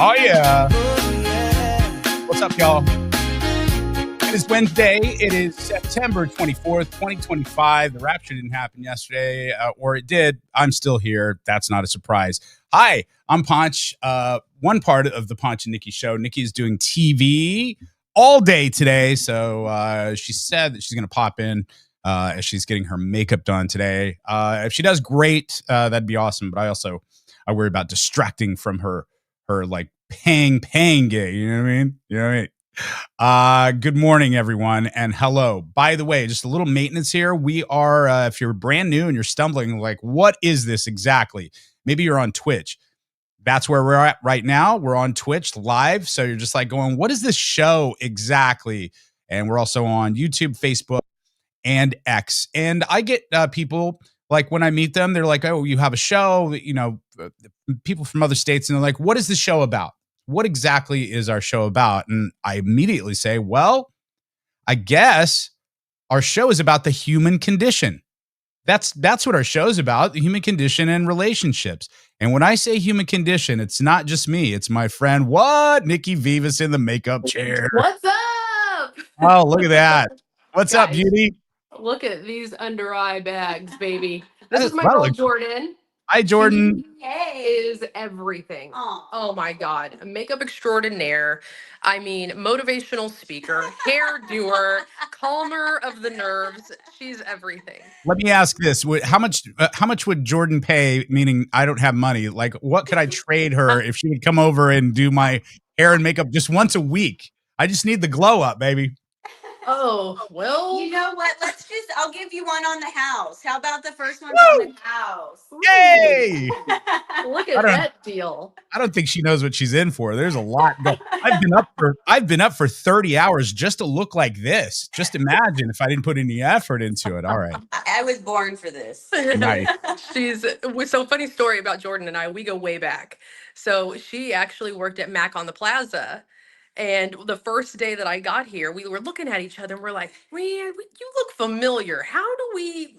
Oh, yeah. What's up, y'all? It is Wednesday. It is September 24th, 2025. The rapture didn't happen yesterday, or it did. I'm still here. That's not a surprise. Hi, I'm Ponch, one part of the Ponch and Nikki show. Nikki is doing TV all day today, so she said that she's going to pop in as she's getting her makeup done today. If she does great, that'd be awesome, but I worry about distracting from her like paying gig. You know what I mean? Good morning, everyone, and hello. By the way, just a little maintenance here. We are, if you're brand new and you're stumbling, like, what is this exactly? Maybe you're on Twitch. That's where we're at right now. We're on Twitch live. So you're just like going, what is this show exactly? And we're also on YouTube, Facebook, and X. And I get people, like, when I meet them, they're like, oh, you have a show, people from other states. And they're like, what is the show about? What exactly is our show about? And I immediately say, well, I guess our show is about the human condition. That's what our show is about, the human condition and relationships. And when I say human condition, it's not just me. It's my friend, Nikki Vivas in the makeup chair. What's up? Oh, look at that. What's up, beauty? Look at these under eye bags, baby. This is my girl, Jordan. Hi, Jordan. Hey, is everything. Oh my God. A makeup extraordinaire. I mean, motivational speaker, hair doer, calmer of the nerves. She's everything. Let me ask this. How much would Jordan pay, meaning I don't have money? Like, what could I trade her if she would come over and do my hair and makeup just once a week? I just need the glow up, baby. Oh, well. You know what? I'll give you one on the house. How about the first one on the house? Yay! Look at that deal. I don't think she knows what she's in for. There's a lot. I've been up for 30 hours just to look like this. Just imagine if I didn't put any effort into it. All right. I was born for this. Nice. So funny story about Jordan and I. We go way back. So she actually worked at Mac on the Plaza. And the first day that I got here, we were looking at each other and we're like, man, you look familiar. How do we?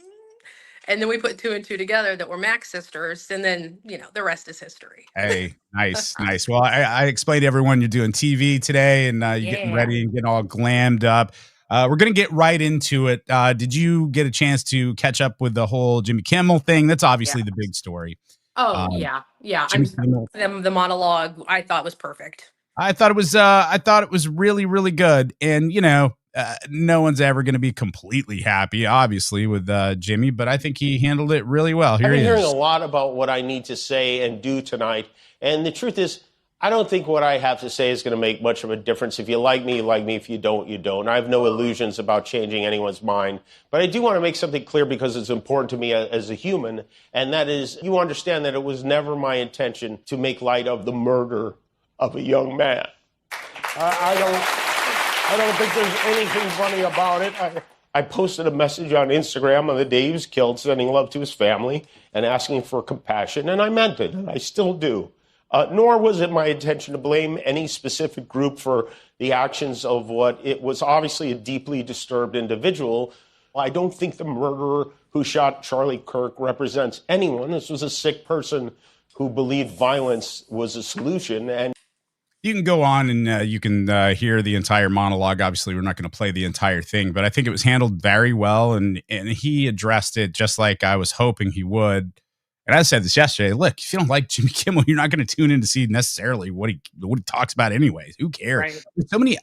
And then we put two and two together that we're Mac sisters. And then, the rest is history. Hey, nice. Well, I explained to everyone you're doing TV today and you're getting ready and getting all glammed up. We're going to get right into it. Did you get a chance to catch up with the whole Jimmy Kimmel thing? That's obviously the big story. Oh, yeah. The monologue I thought was perfect. I thought it was really, really good. And, no one's ever going to be completely happy, obviously, with Jimmy, but I think he handled it really well. I've been hearing a lot about what I need to say and do tonight. And the truth is, I don't think what I have to say is going to make much of a difference. If you like me, you like me. If you don't, you don't. I have no illusions about changing anyone's mind. But I do want to make something clear because it's important to me as a human. And that is, you understand that it was never my intention to make light of the murder of a young man. I don't think there's anything funny about it. I posted a message on Instagram on the day he was killed, sending love to his family and asking for compassion, and I meant it, and I still do. Nor was it my intention to blame any specific group for the actions of what it was obviously a deeply disturbed individual. I don't think the murderer who shot Charlie Kirk represents anyone. This was a sick person who believed violence was a solution. And you can go on and you can hear the entire monologue. Obviously, we're not going to play the entire thing, but I think it was handled very well, and he addressed it just like I was hoping he would. And I said this yesterday. Look, if you don't like Jimmy Kimmel, you're not going to tune in to see necessarily what he talks about anyways. Who cares? Right. There's so many.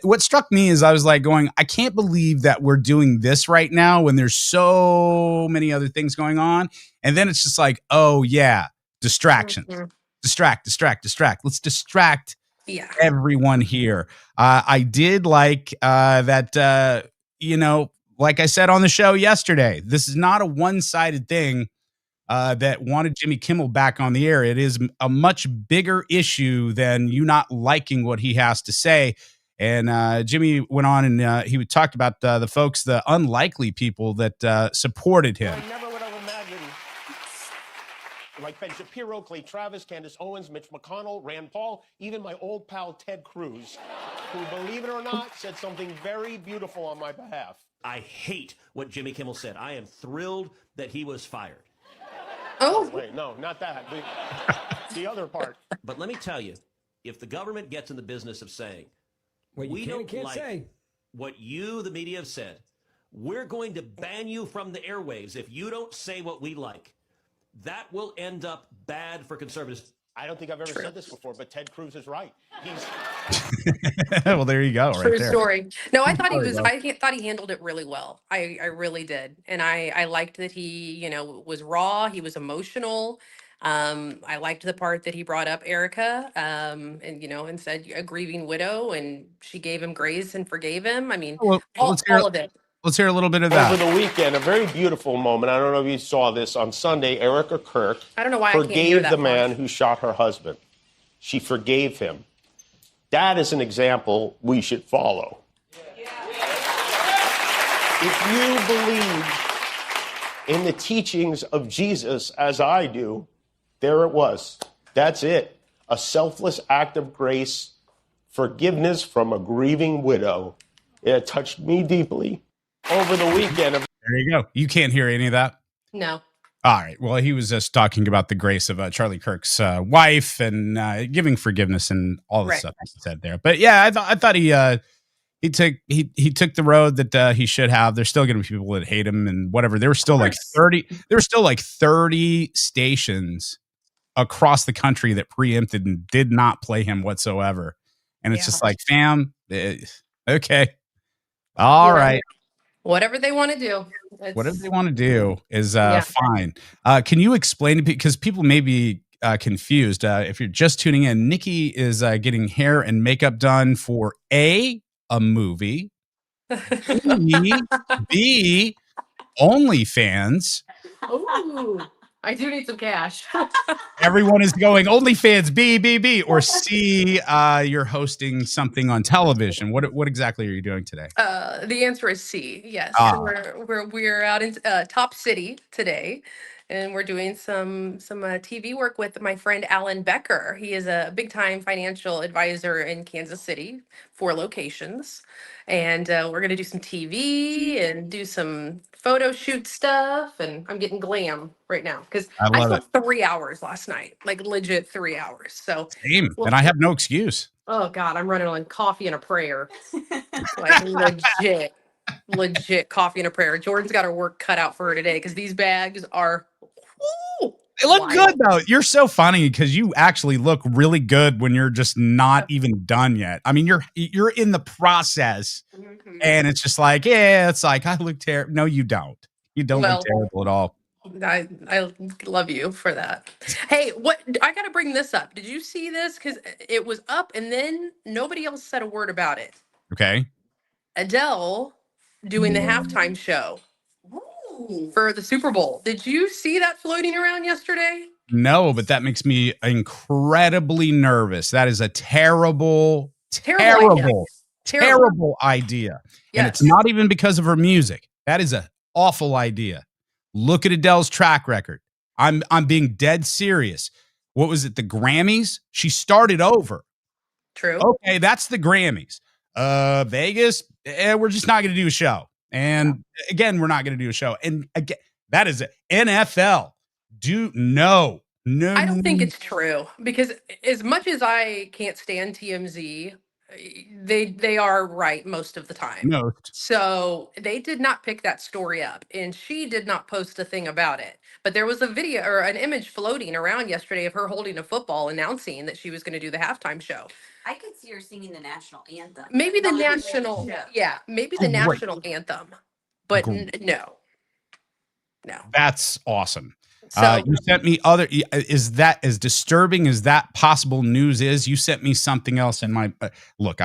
What struck me is I was like going, I can't believe that we're doing this right now when there's so many other things going on. And then it's just like, oh yeah, distractions. Mm-hmm. Distract. Let's distract everyone here. I did like that, like I said on the show yesterday, this is not a one-sided thing that wanted Jimmy Kimmel back on the air. It is a much bigger issue than you not liking what he has to say. And Jimmy went on and he talked about the folks, the unlikely people that supported him. I never would have imagined, like Ben Shapiro, Clay Travis, Candace Owens, Mitch McConnell, Rand Paul, even my old pal Ted Cruz, who, believe it or not, said something very beautiful on my behalf. I hate what Jimmy Kimmel said. I am thrilled that he was fired. Oh, wait, no, not that. The other part. But let me tell you, if the government gets in the business of saying, What you we can and don't can't like say. what you, the media, have said, we're going to ban you from the airwaves if you don't say what we like, that will end up bad for conservatives. I don't think I've ever said this before, but Ted Cruz is right. He's Well, there you go, right True there. story. No, I thought he Sorry, was. bro. I thought he handled it really well. I really did, and I liked that he, was raw. He was emotional. I liked the part that he brought up Erica, and said a grieving widow, and she gave him grace and forgave him. I mean, Well, all of it. let's hear a little bit of over that. the weekend, a very beautiful moment. I don't know if you saw this on Sunday. Erica Kirk I don't know why I can't hear forgave that the man part. who shot her husband. She forgave him. That is an example we should follow. If you believe in the teachings of Jesus as I do, there it was. That's it. A selfless act of grace, forgiveness from a grieving widow. It touched me deeply. Over the weekend. There you go. You can't hear any of that? No. All right. Well, he was just talking about the grace of Charlie Kirk's wife and giving forgiveness and all the Right. stuff he said there. But yeah, I thought he took the road that he should have. There's still going to be people that hate him and whatever. There were still like 30 stations across the country that preempted and did not play him whatsoever. And it's just like, fam, okay, all right. Whatever they want to do. Whatever they want to do is fine. Can you explain to people, because people may be confused. If you're just tuning in, Nikki is getting hair and makeup done for a movie, B, OnlyFans. Ooh, I do need some cash. Everyone is going OnlyFans, B, or C, you're hosting something on television. What exactly are you doing today? The answer is C. Yes, we're out in Top City today, and we're doing some TV work with my friend Alan Becker. He is a big time financial advisor in Kansas City, 4 locations, and we're gonna do some TV and do some photo shoot stuff. And I'm getting glam right now because I I love it. slept 3 hours last night, like legit 3 hours. So Same. And I have no excuse. oh God, I'm running on coffee and a prayer. Like legit coffee and a prayer. Jordan's got her work cut out for her today because these bags are They look wild. good though. You're so funny because you actually look really good when you're just not even done yet. I mean, you're in the process, and it's just like, it's like I look terrible. No, you don't. You don't look terrible at all. I love you for that. Hey, what I got to bring this up. Did you see this? Because it was up, and then nobody else said a word about it. Okay. Adele doing the halftime show for the Super Bowl. Did you see that floating around yesterday? No, but that makes me incredibly nervous. That is a terrible idea. Yes. And it's not even because of her music. That is an awful idea. Look at Adele's track record. I'm being dead serious. What was it? The Grammys? She started over. True. Okay, that's the Grammys. Vegas, we're just not going to do a show. And again, we're not going to do a show. And again, that is it. NFL. No. I don't think it's true because as much as I can't stand TMZ, they are right most of the time. Most. So they did not pick that story up, and she did not post a thing about it. But there was a video or an image floating around yesterday of her holding a football announcing that she was going to do the halftime show. I could see her singing the national anthem. Maybe the Not national, maybe the national anthem, but no. That's awesome. So You sent me other. Is that as disturbing as that possible news is? You sent me something else in my look.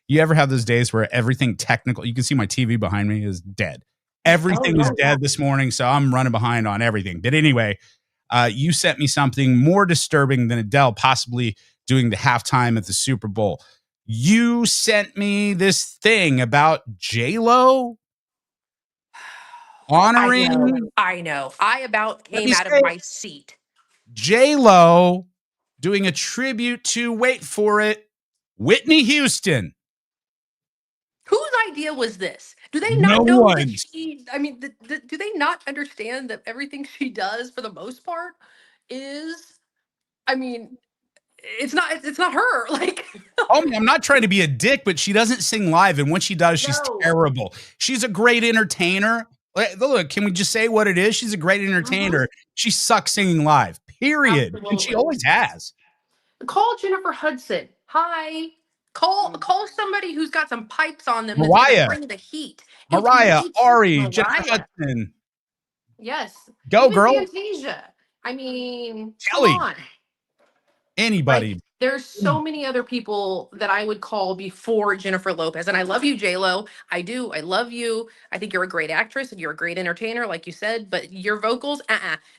You ever have those days where everything technical? You can see my TV behind me is dead. Everything is dead this morning, so I'm running behind on everything. But anyway, you sent me something more disturbing than Adele possibly doing the halftime at the Super Bowl. You sent me this thing about J-Lo honoring. I know. I about came out of my seat. J-Lo doing a tribute to, wait for it, Whitney Houston. Whose idea was this? Do they not know that she, I mean, do they not understand that everything she does for the most part is, I mean, it's not her. Like, Homie, I'm not trying to be a dick, but she doesn't sing live, and when she does, she's terrible. She's a great entertainer. Look, can we just say what it is? She's a great entertainer. She sucks singing live, period. Absolutely. And she always has. Call Jennifer Hudson. Hi. Call somebody who's got some pipes on them. Mariah. That's gonna bring the heat. Mariah, Ari, Mariah. Jennifer Hudson. Yes. Go, even girl. Fantasia. I mean, Kelly. come on. Anybody. Like, there's so many other people that I would call before Jennifer Lopez. And I love you, J-Lo. I do. I love you. I think you're a great actress and you're a great entertainer, like you said. But your vocals,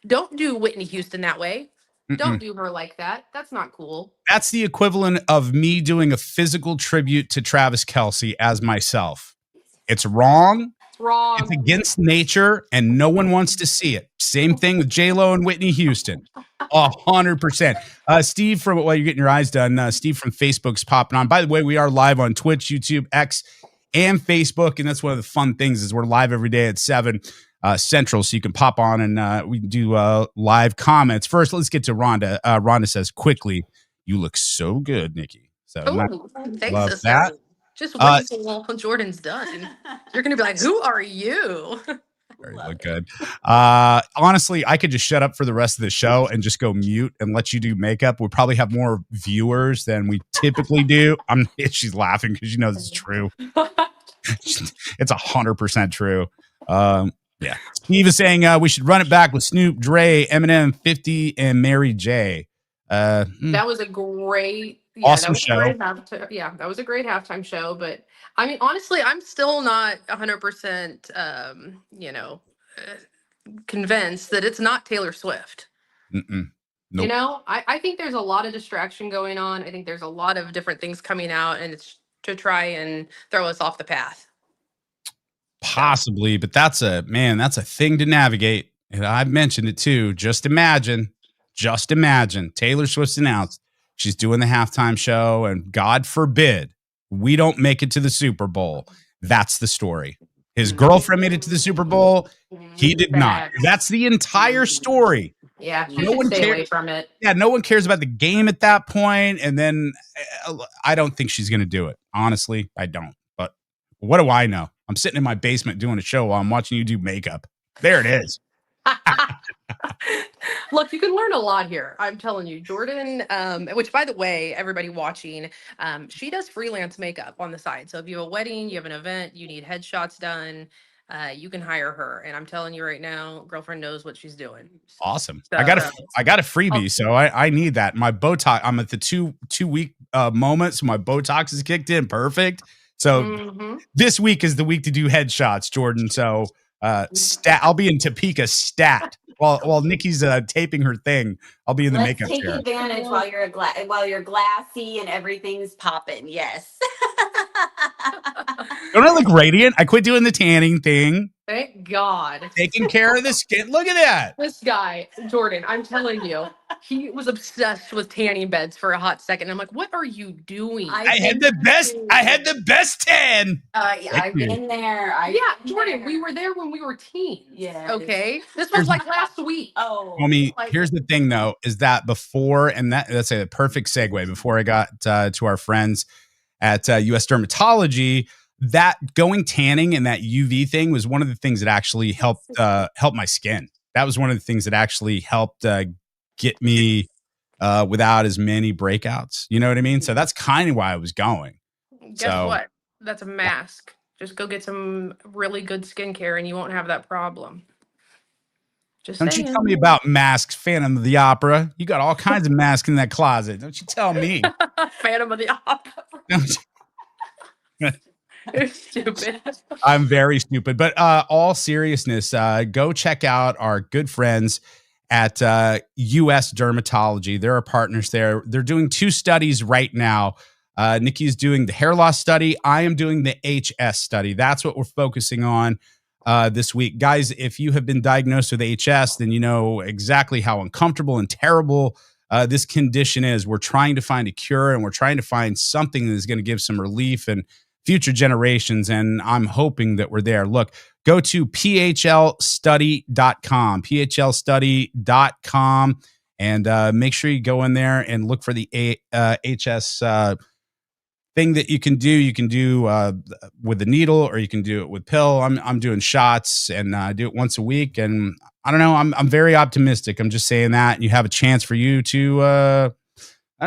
don't do Whitney Houston that way. Don't do her like that. That's not cool. That's the equivalent of me doing a physical tribute to Travis Kelce as myself. It's wrong. It's wrong. It's against nature, and no one wants to see it. Same thing with J-Lo and Whitney Houston. 100%. Steve, while you're getting your eyes done, Steve from Facebook's popping on. By the way, we are live on Twitch, YouTube, X, and Facebook, and that's one of the fun things is we're live every day at 7 Central, so you can pop on and we can do live comments. First, let's get to Rhonda. Rhonda says, quickly, you look so good, Nikki. So thanks, love sister. that. Just wait until Jordan's done. You're going to be like, who are you? You look good. Honestly, I could just shut up for the rest of the show and just go mute and let you do makeup. We'll probably have more viewers than we typically do. She's laughing because she knows it's true. It's 100% true. Yeah. Steve is saying we should run it back with Snoop, Dre, Eminem, 50, and Mary J. That was a great, awesome show. That was a great halftime show. But I mean, honestly, I'm still not 100%, convinced that it's not Taylor Swift. Nope. You know, I think there's a lot of distraction going on. I think there's a lot of different things coming out, and it's to try and throw us off the path. Possibly, but that's a thing to navigate. And I've mentioned it too. Just imagine Taylor Swift's announced she's doing the halftime show, and God forbid we don't make it to the Super Bowl. That's the story. His girlfriend made it to the Super Bowl. He did not. That's the entire story. Yeah, no one stay away from it. Yeah, no one cares about the game at that point. And then I don't think she's going to do it. Honestly, I don't. But what do I know? I'm sitting in my basement doing a show while I'm watching you do makeup. There it is. Look, you can learn a lot here. I'm telling you, Jordan, which by the way, everybody watching, she does freelance makeup on the side. So if you have a wedding, you have an event, you need headshots done, you can hire her. And I'm telling you right now, girlfriend knows what she's doing. Awesome. So, I got a freebie. So I need that. My Botox, I'm at the two week moment. So my Botox is kicked in. Perfect. So this week is the week to do headshots, Jordan. So I'll be in Topeka stat while Nikki's taping her thing. I'll be in the makeup chair. Take advantage while you're glassy and everything's popping. Yes. Don't I look radiant? I quit doing the tanning thing. Thank God. Taking care of the skin. Look at that. This guy, Jordan, I'm telling you, he was obsessed with tanning beds for a hot second. I'm like, what are you doing? I had the best tan. I've been there. Jordan, we were there when we were teens. Yeah. Okay. This was like last week. Oh. Homie, here's the thing though, is that before, and that's a perfect segue, before I got to our friends at US Dermatology, that going tanning and that UV thing was one of the things that actually helped my skin. That was one of the things that actually helped get me without as many breakouts. You know what I mean? So that's kind of why I was going. Guess what? That's a mask. Just go get some really good skincare and you won't have that problem. Don't you tell me about masks, Phantom of the Opera. You got all kinds of masks in that closet. Don't you tell me. Phantom of the Opera. You're stupid. I'm very stupid. But all seriousness, go check out our good friends at US Dermatology. They're our partners there. They're doing 2 studies right now. Nikki's doing the hair loss study. I am doing the HS study. That's what we're focusing on this week. Guys, if you have been diagnosed with HS, then you know exactly how uncomfortable and terrible this condition is. We're trying to find a cure, and we're trying to find something that is going to give some relief and future generations, and I'm hoping that we're there. Look, go to phlstudy.com, phlstudy.com, And make sure you go in there and look for the HS thing that you can do. You can do with the needle, or you can do it with pill. I'm doing shots, and I do it once a week. And I don't know. I'm very optimistic. I'm just saying that you have a chance for you to. I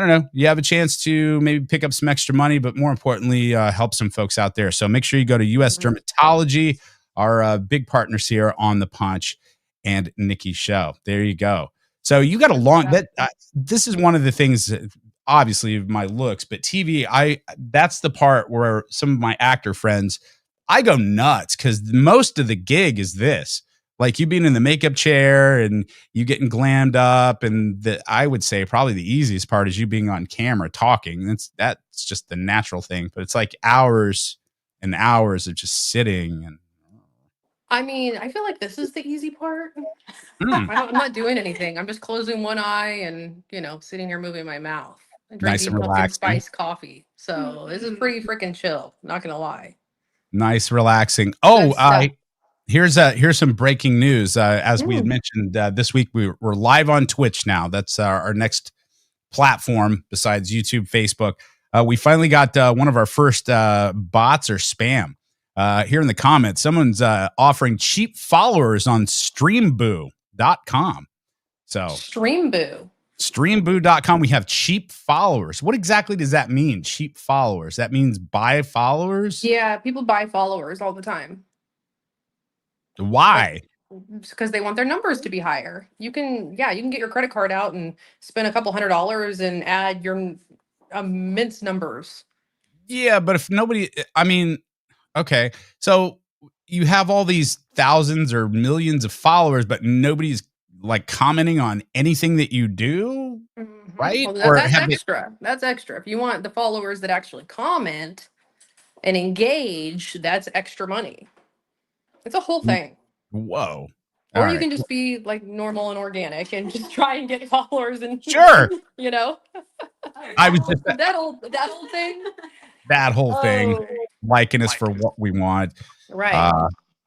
don't know. You have a chance to maybe pick up some extra money, but more importantly, help some folks out there. So make sure you go to US Dermatology, our big partners here on the Ponch and Nikki show. There you go. So you got a long that this is one of the things, obviously my looks, but TV, that's the part where some of my actor friends, I go nuts because most of the gig is this. Like you being in the makeup chair and you getting glammed up, and I would say probably the easiest part is you being on camera talking. That's just the natural thing, but it's like hours and hours of just sitting. And I mean, I feel like this is the easy part. I'm not doing anything. I'm just closing one eye and, sitting here moving my mouth and Nice drinking and pumpkin relaxing. spice coffee. So this is pretty freaking chill. Not gonna lie. Nice, relaxing. Good Oh, stuff. here's some breaking news. As we had mentioned, this week we're live on Twitch now. That's our next platform besides YouTube, Facebook. We finally got one of our first bots or spam. Here in the comments, someone's offering cheap followers on streamboo.com. So streamboo.com, we have cheap followers. What exactly does that mean? Cheap followers? That means buy followers? Yeah, people buy followers all the time. Why? Because they want their numbers to be higher. You can get your credit card out and spend a couple $100 and add your immense numbers. Yeah, but if nobody, okay, so you have all these thousands or millions of followers, but nobody's like commenting on anything that you do, right? Well, that's extra. That's extra. If you want the followers that actually comment and engage, that's extra money. It's a whole thing. Whoa. Or you can just be like normal and organic and just try and get followers and sure. I was just that whole thing. That whole thing. Liking us for what we want. Right.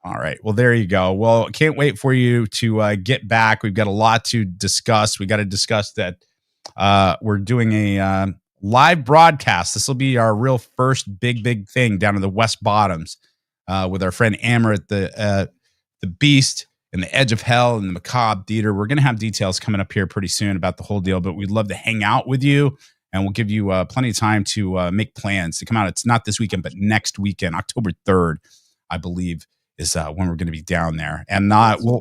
All right. Well, there you go. Well, can't wait for you to get back. We've got a lot to discuss. We got to discuss that we're doing a live broadcast. This will be our real first big thing down in the West Bottoms with our friend Amber at the Beast and the Edge of Hell and the Macabre Theater. We're going to have details coming up here pretty soon about the whole deal, but we'd love to hang out with you, and we'll give you plenty of time to make plans to come out. It's not this weekend, but next weekend, October 3rd, I believe, is when we're going to be down there. And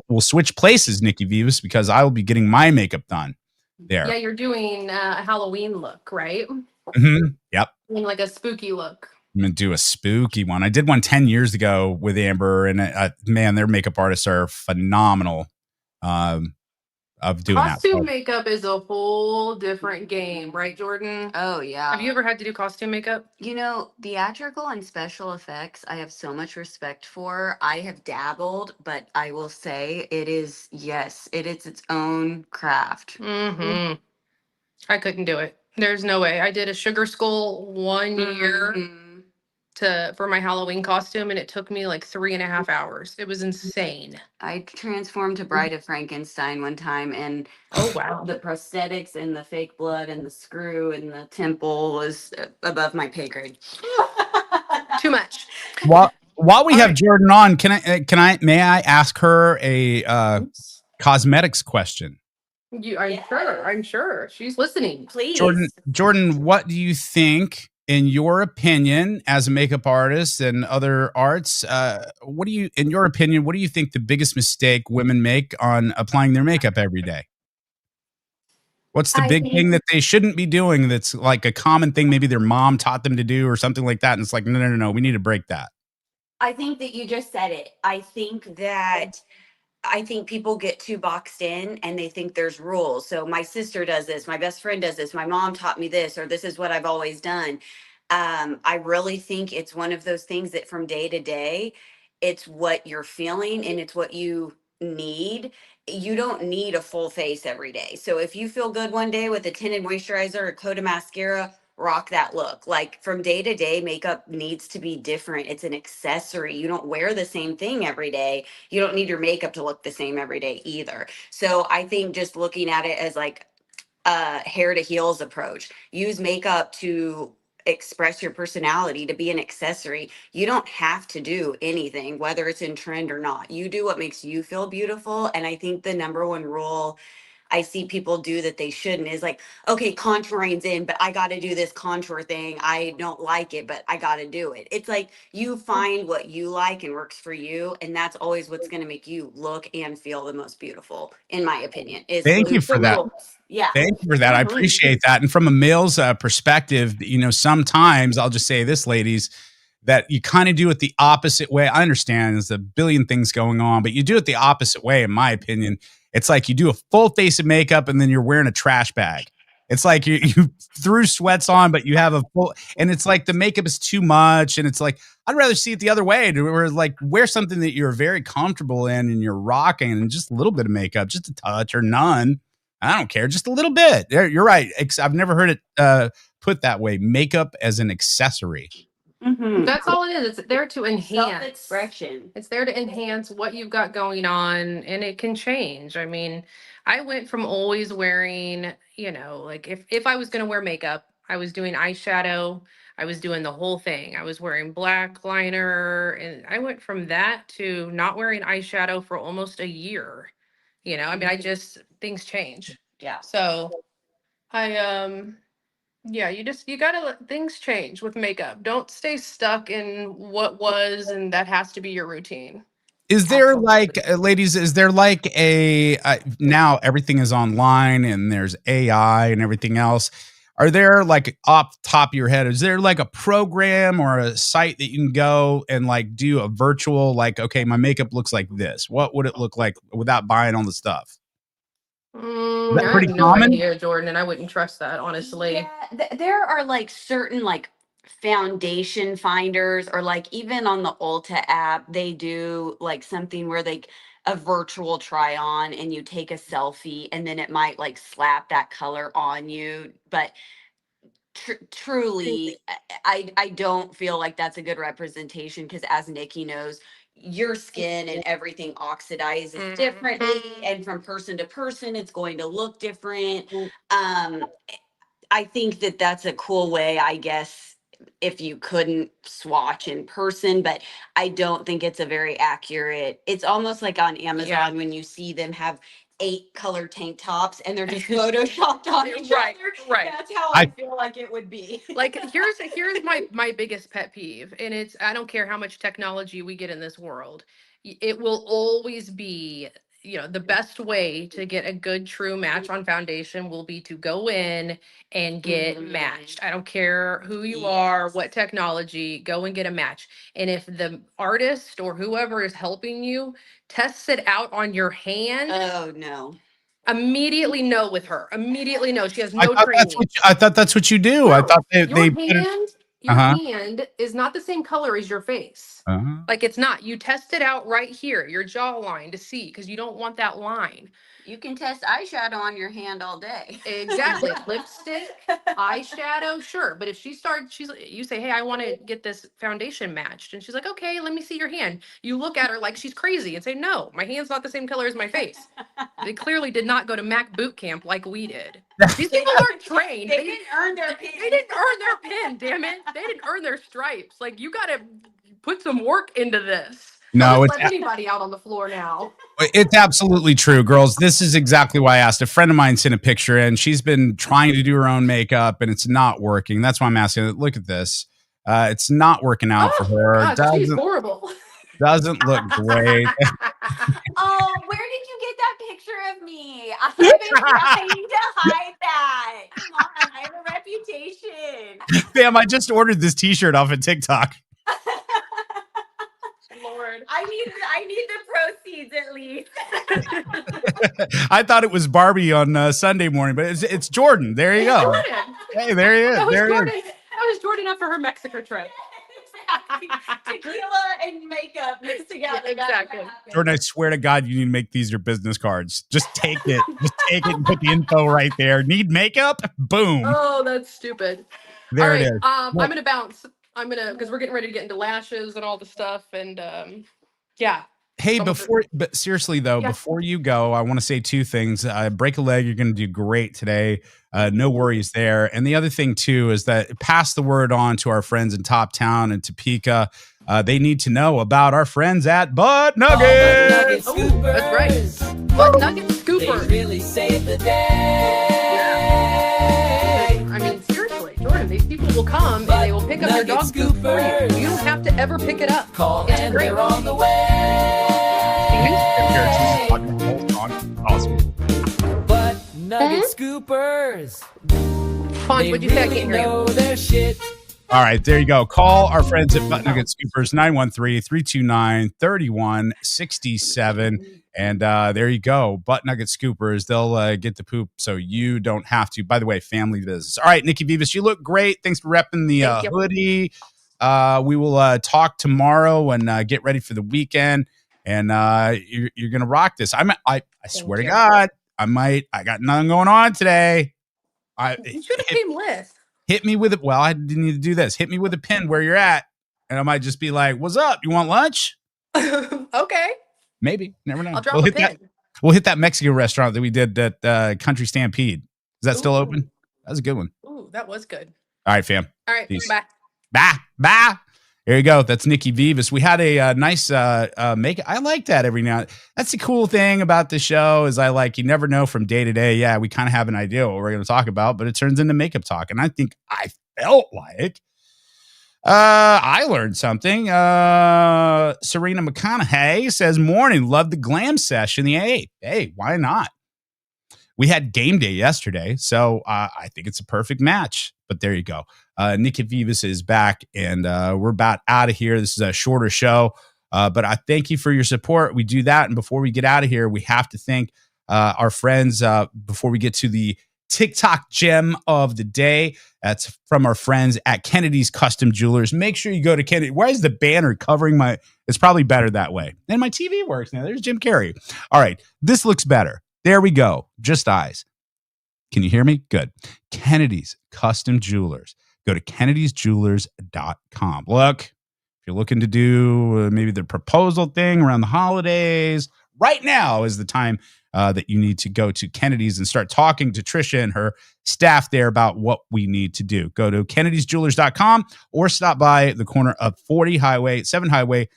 we'll switch places, Nikki Vivas, because I will be getting my makeup done there. Yeah, you're doing a Halloween look, right? Mm-hmm. Yep. Like a spooky look. I'm going to do a spooky one. I did one 10 years ago with Amber, and man, their makeup artists are phenomenal of doing costume makeup is a whole different game, right, Jordan? Oh, yeah. Have you ever had to do costume makeup? Theatrical and special effects, I have so much respect for. I have dabbled, but I will say it is its own craft. Mm-hmm. I couldn't do it. There's no way. I did a sugar skull one year for my Halloween costume, and it took me like 3.5 hours. It was insane. I transformed to Bride of Frankenstein one time, and oh wow, the prosthetics and the fake blood and the screw and the temple was above my pay grade. Too much. While we have Jordan on, may I ask her a cosmetics question? I'm sure she's listening. Please, Jordan, what do you think, in your opinion, as a makeup artist and other arts? In your opinion, what do you think the biggest mistake women make on applying their makeup every day? What's the big thing that they shouldn't be doing? That's like a common thing, maybe their mom taught them to do or something like that. And it's like, no, we need to break that. I think that you just said it. I think people get too boxed in and they think there's rules. So my sister does this, my best friend does this, my mom taught me this, or this is what I've always done. I really think it's one of those things that from day to day, it's what you're feeling and it's what you need. You don't need a full face every day. So if you feel good one day with a tinted moisturizer, a coat of mascara, rock that look. Like from day to day, makeup needs to be different. It's an accessory. You don't wear the same thing every day. You don't need your makeup to look the same every day either. So I think just looking at it as like hair to heels approach. Use makeup to express your personality, to be an accessory. You don't have to do anything, whether it's in trend or not. You do what makes you feel beautiful. And I think the number one rule I see people do that they shouldn't is like, okay, contouring's in, but I got to do this contour thing. I don't like it, but I got to do it. It's like you find what you like and works for you. And that's always what's going to make you look and feel the most beautiful, in my opinion, is Thank you for the that. rules. Yeah. Thank you for that. I appreciate that. And from a male's perspective, you know, sometimes I'll just say this, ladies, that you kind of do it the opposite way. I understand there's a billion things going on, but you do it the opposite way, in my opinion. It's like you do a full face of makeup and then you're wearing a trash bag. It's like you threw sweats on, but you have a full, and it's like the makeup is too much. And it's like, I'd rather see it the other way, to where like wear something that you're very comfortable in and you're rocking, and just a little bit of makeup, just a touch or none. I don't care, just a little bit. You're right. I've never heard it put that way. Makeup as an accessory. That's all it is. It's there to enhance Self-expression. It's there to enhance what you've got going on, and it can change. I mean, I went from always wearing, you know, like if I was going to wear makeup, I was doing eyeshadow, I was doing the whole thing. I was wearing black liner, and I went from that to not wearing eyeshadow for almost a year. You know, I mean, things change. Yeah. So I yeah, you gotta let things change with makeup. Don't stay stuck in what was, and that has to be your routine. Is there like, ladies, is there like now everything is online and there's AI and everything else. Are there like off the top of your head, is there like a program or a site that you can go and like do a virtual, like, okay, my makeup looks like this. What would it look like without buying all the stuff? Is that I pretty have no common? idea, Jordan, and I wouldn't trust that, honestly. Yeah, there are like certain like foundation finders, or like even on the Ulta app, they do like something where they a virtual try on, and you take a selfie and then it might like slap that color on you. But truly, I don't feel like that's a good representation, because as Nikki knows, your skin and everything oxidizes differently, and from person to person it's going to look different. I think that that's a cool way, I guess, if you couldn't swatch in person, but I don't think it's a very accurate. It's almost like on Amazon when you see them have 8 color tank tops and they're just photoshopped on each Right, other. right. That's how I feel like it would be. Like here's my biggest pet peeve, and it's, I don't care how much technology we get in this world, it will always be, you know, the best way to get a good true match on foundation will be to go in and get matched. I don't care who you are, what technology, go and get a match. And if the artist or whoever is helping you tests it out on your hand, Oh no. immediately no with her. Immediately no. She has I no thought training. I thought that's what you do. I No, thought your they put it, hand, your hand is not the same color as your face. Like it's not. You test it out right here, your jawline, to see, because you don't want that line. You can test eyeshadow on your hand all day. Exactly. Lipstick, eyeshadow, sure. But if she starts, you say, hey, I want to get this foundation matched. And she's like, okay, let me see your hand. You look at her like she's crazy and say, no, my hand's not the same color as my face. They clearly did not go to Mac boot camp like we did. These people aren't trained. They didn't earn their pin. They didn't earn their pin, damn it. They didn't earn their stripes. Like, you got to put some work into this. No, Don't let anybody out on the floor now. It's absolutely true, girls. This is exactly why I asked. A friend of mine sent a picture, and she's been trying to do her own makeup, and it's not working. That's why I'm asking. Look at this. It's not working out for her. God, she's horrible. Doesn't look great. Oh, where did you get that picture of me? I've been trying to hide that. Come on, I have a reputation. Damn, I just ordered this T-shirt off of TikTok. Lord. I need the proceeds at least. I thought it was Barbie on Sunday morning, but it's Jordan. There you go. Jordan. Hey, there he is. That was There Jordan. he is. That was Jordan after her Mexico trip. Tequila and makeup mixed together. Exactly. Jordan, I swear to God, you need to make these your business cards. Just take it. Just take it and put the info right there. Need makeup? Boom. Oh, that's stupid. There it is. I'm going to bounce. Because we're getting ready to get into lashes and all the stuff. And yeah, Hey, but seriously though, before you go, I want to say two things. Break a leg, you're going to do great today. No worries there. And the other thing too is that pass the word on to our friends in Top Town and Topeka. They need to know about our friends at Butt Nuggets. Oh, that's right. Butt Nugget Scoopers. They really saved the day. I mean, seriously, Jordan, these people will come and they will pick up your dog food for you. You don't have to ever pick it up. Call it's and great. they're on the way. Awesome. But Nugget Scoopers. Ponch, what'd you say? I can't hear you. Their shit. All right, there you go. Call our friends at Butt Nugget Scoopers, 913-329-3167. And there you go. Butt Nugget Scoopers. They'll get the poop so you don't have to. By the way, family business. All right, Nikki Vivas, you look great. Thanks for repping the hoodie. We will talk tomorrow and get ready for the weekend. And you're going to rock this. I swear to God, I got nothing going on today. You should have came with. Hit me with it. Well, I didn't need to do this. Hit me with a pin where you're at. And I might just be like, what's up? You want lunch? Okay. Maybe. Never know. I'll drop a pin. We'll hit that Mexican restaurant that we did at Country Stampede. Is that still open? That was a good one. Ooh, that was good. All right, fam. All right. Peace. Bye. Bye. There you go. That's Nikki Vivas. We had a nice make. I like that every now. That's the cool thing about the show is you never know from day to day. Yeah, we kind of have an idea what we're going to talk about, but it turns into makeup talk. And I think I felt like I learned something. Serena McConaughey says, morning, love the glam session. Hey, why not? We had game day yesterday, so I think it's a perfect match. But there you go. Nikki Vivas is back, and we're about out of here. This is a shorter show, but I thank you for your support. We do that, and before we get out of here, we have to thank our friends before we get to the TikTok gem of the day. That's from our friends at Kennedy's Custom Jewlers. Make sure you go to Kennedy. Why is the banner covering my... It's probably better that way. And my TV works now. There's Jim Carrey. All right, this looks better. There we go. Just eyes. Can you hear me? Good. Kennedy's Custom Jewlers. Go to kennedysjewelers.com. Look, if you're looking to do maybe the proposal thing around the holidays, right now is the time that you need to go to Kennedy's and start talking to Trisha and her staff there about what we need to do. Go to kennedysjewelers.com or stop by the corner of 7 Highway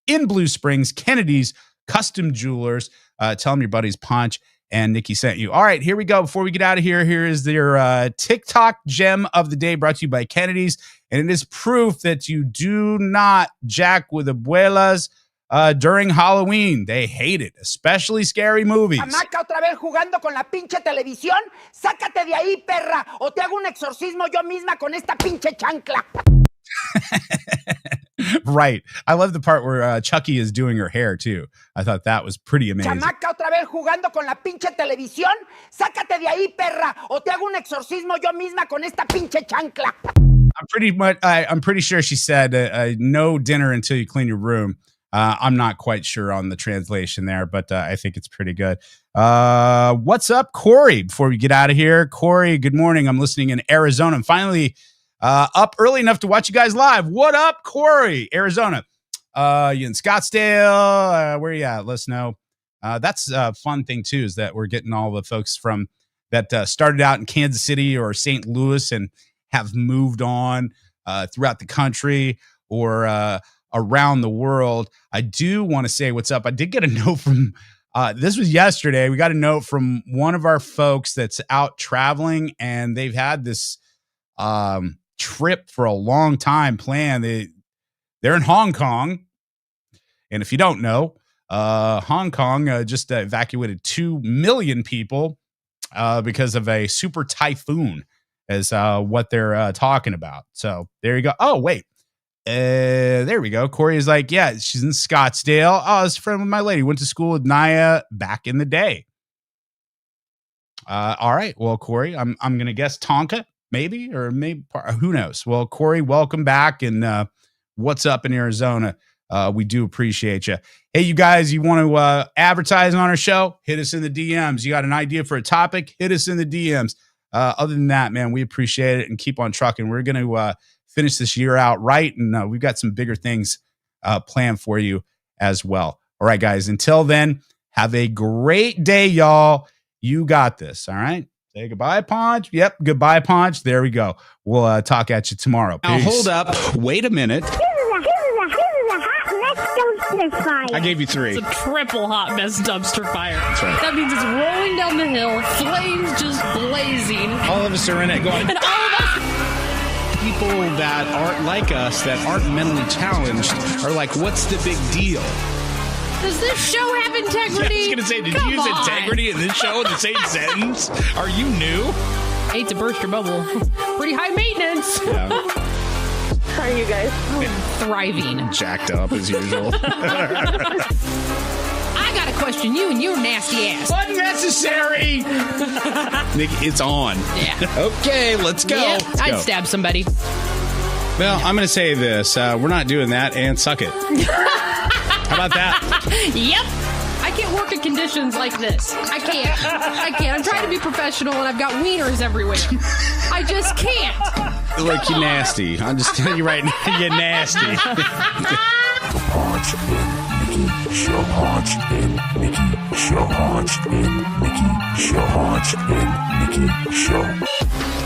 in Blue Springs. Kennedy's Custom Jewlers. Tell them your buddies Ponch and Nikki sent you. All right, here we go. Before we get out of here, here is their TikTok gem of the day brought to you by Kennedy's. And it is proof that you do not jack with abuelas during Halloween. They hate it, especially scary movies. Chamaca otra vez jugando con la pinche televisión. Sácate de ahí, perra, o te hago un exorcismo yo misma con esta pinche chancla. Right. I love the part where Chucky is doing her hair too. I thought that was pretty amazing. Chamaca otra vez jugando con la pinche televisión. Sácate de ahí, perra, o te hago un exorcismo yo misma con esta pinche chancla. I'm pretty sure she said no dinner until you clean your room. I'm not quite sure on the translation there, but I think it's pretty good. What's up, Corey? Before we get out of here, Corey, good morning. I'm listening in Arizona. I'm finally up early enough to watch you guys live. What up, Corey? Arizona. You in Scottsdale? Where you at? Let us know. That's a fun thing too, is that we're getting all the folks from that started out in Kansas City or St. Louis and have moved on throughout the country or around the world. I do want to say what's up. I did get a note from this was yesterday. We got a note from one of our folks that's out traveling, and they've had this trip for a long time planned. They're in Hong Kong, and if you don't know, Hong Kong just evacuated 2 million people because of a super typhoon, is what they're talking about. So there you go. Oh wait, there we go. Corey is like, yeah, she's in Scottsdale. Oh, it's a friend of my lady. Went to school with Naya back in the day. All right. Well, Corey, I'm gonna guess Tonka. Maybe, or maybe, who knows? Well, Corey, welcome back. And what's up in Arizona? We do appreciate you. Hey, you guys, you want to advertise on our show? Hit us in the DMs. You got an idea for a topic? Hit us in the DMs. Other than that, man, we appreciate it and keep on trucking. We're going to finish this year out right. And we've got some bigger things planned for you as well. All right, guys. Until then, have a great day, y'all. You got this. All right. Say goodbye, Ponch. Yep. Goodbye, Ponch. There we go. We'll talk at you tomorrow. Now, Peace. hold up. Wait a minute. This is a hot mess dumpster fire. I gave you 3. It's a triple hot mess dumpster fire. That's right. That means it's rolling down the hill, flames just blazing. All of us are in it going. And all of us. People that aren't like us, that aren't mentally challenged, are like, what's the big deal? Does this show have integrity? I was going to say, did Come you use on. integrity in this show in the same sentence? Are you new? Hate to burst your bubble. Pretty high maintenance. Yeah. How are you guys? Thriving. Jacked up as usual. I gotta question you and your nasty ass. Unnecessary! Nick, it's on. Yeah. Okay, let's go. Yep, Let's I'd go. stab somebody. Well, I'm going to say this. We're not doing that, and suck it. How about that? Yep. I can't work in conditions like this. I can't. I'm trying to be professional, and I've got wieners everywhere. I just can't. Look, you're nasty. I'm just telling you right now, you're nasty. Ponch and Nikki Show. Ponch and Nikki Show. Ponch and Nikki Show. Ponch and Nikki Show.